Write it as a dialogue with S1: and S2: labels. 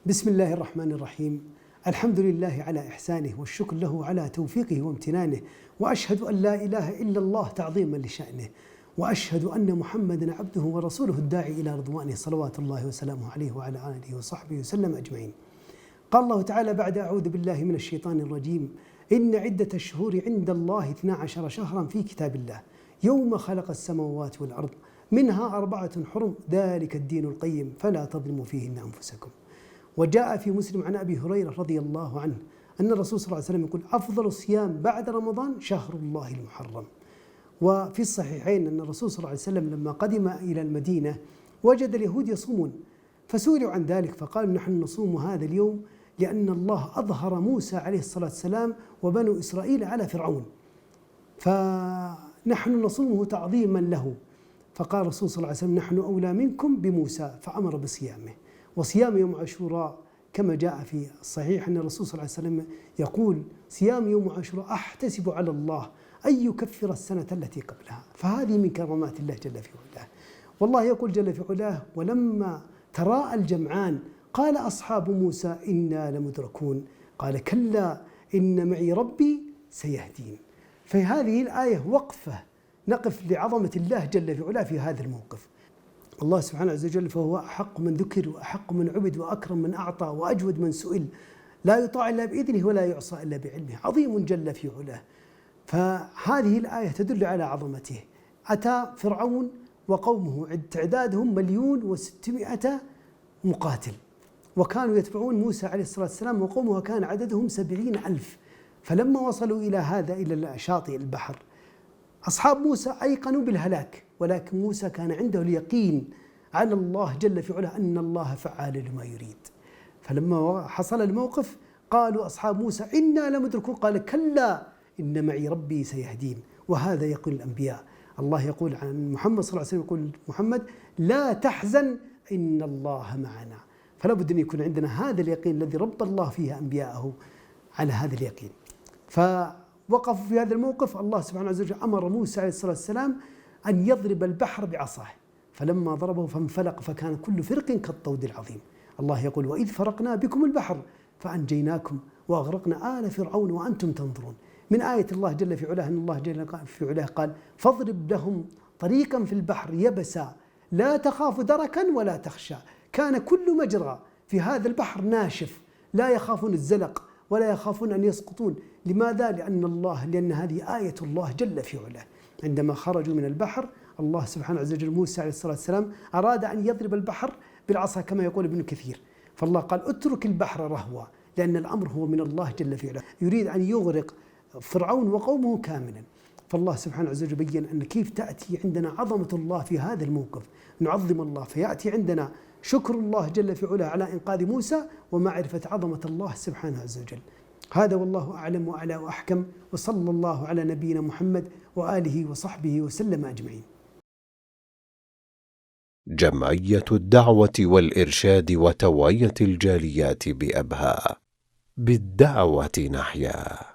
S1: بسم الله الرحمن الرحيم. الحمد لله على إحسانه والشكر له على توفيقه وامتنانه، وأشهد أن لا إله إلا الله تعظيما لشأنه، وأشهد أن محمدا عبده ورسوله الداعي إلى رضوانه صلوات الله وسلامه عليه وعلى آله وصحبه وسلم أجمعين. قال الله تعالى بعد أعوذ بالله من الشيطان الرجيم: إن عدة الشهور عند الله 12 شهرا في كتاب الله يوم خلق السماوات والأرض منها 4 حرم ذلك الدين القيم فلا تظلموا فيهن أنفسكم. وجاء في مسلم عن أبي هريرة رضي الله عنه أن الرسول صلى الله عليه وسلم يقول: أفضل الصيام بعد رمضان شهر الله المحرم. وفي الصحيحين أن الرسول صلى الله عليه وسلم لما قدم إلى المدينة وجد اليهود يصومون، فسئلوا عن ذلك فقالوا: نحن نصوم هذا اليوم لأن الله أظهر موسى عليه الصلاة والسلام وبنو إسرائيل على فرعون، فنحن نصومه تعظيما له. فقال الرسول صلى الله عليه وسلم: نحن أولى منكم بموسى، فأمر بصيامه. وصيام يوم عاشوراء كما جاء في الصحيح أن الرسول صلى الله عليه وسلم يقول: صيام يوم عاشوراء أحتسب على الله أن يكفر السنة التي قبلها. فهذه من كرامات الله جل في علاه. والله يقول جل في علاه: ولما تراءى الجمعان قال أصحاب موسى إنا لمدركون قال كلا إن معي ربي سيهدين. فهذه الآية وقفة نقف لعظمة الله جل في علاه في هذا الموقف. الله سبحانه عز وجل فهو أحق من ذكر وأحق من عبد وأكرم من أعطى وأجود من سئل، لا يطاع إلا بإذنه ولا يعصى إلا بعلمه، عظيم جل في علاه. فهذه الآية تدل على عظمته. أتى فرعون وقومه تعدادهم 1,600,000 مقاتل، وكانوا يتبعون موسى عليه الصلاة والسلام وقومه كان عددهم 70,000. فلما وصلوا إلى شاطئ البحر أصحاب موسى أيقنوا بالهلاك، ولكن موسى كان عنده اليقين على الله جل في علاه أن الله فعال لما يريد. فلما حصل الموقف قالوا أصحاب موسى إنا لمدركون قال كلا إن معي ربي سيهدين. وهذا يقول الأنبياء. الله يقول عن محمد صلى الله عليه وسلم، يقول محمد: لا تحزن إن الله معنا. فلا بد أن يكون عندنا هذا اليقين الذي رب الله فيه أنبياءه على هذا اليقين. فوقفوا في هذا الموقف. الله سبحانه وتعالى أمر موسى عليه الصلاة والسلام أن يضرب البحر بعصاه، فلما ضربه فانفلق فكان كل فرق كالطود العظيم. الله يقول: وإذ فرقنا بكم البحر فأنجيناكم وأغرقنا آل فرعون وأنتم تنظرون. من آية الله جل في علاه أن الله جل في علاه قال: فاضرب لهم طريقا في البحر يبسا لا تخاف دركا ولا تخشى. كان كل مجرى في هذا البحر ناشف، لا يخافون الزلق ولا يخافون أن يسقطون. لماذا؟ لأن هذه آية الله جل في علاه. عندما خرجوا من البحر الله سبحانه عز وجل موسى عليه الصلاة والسلام أراد أن يضرب البحر بالعصا كما يقول ابن كثير، فالله قال: اترك البحر رهوا، لأن الأمر هو من الله جل في علاه، يريد أن يغرق فرعون وقومه كاملا. فالله سبحانه عز وجل بين أن كيف تأتي عندنا عظمة الله في هذا الموقف، نعظم الله، فيأتي عندنا شكر الله جل في علاه على إنقاذ موسى ومعرفة عظمة الله سبحانه عز وجل. هذا والله أعلم وأعلى وأحكم، وصلى الله على نبينا محمد وآله وصحبه وسلم أجمعين.
S2: جمعية الدعوة والإرشاد وتوعية الجاليات بأبها، بالدعوة نحيا.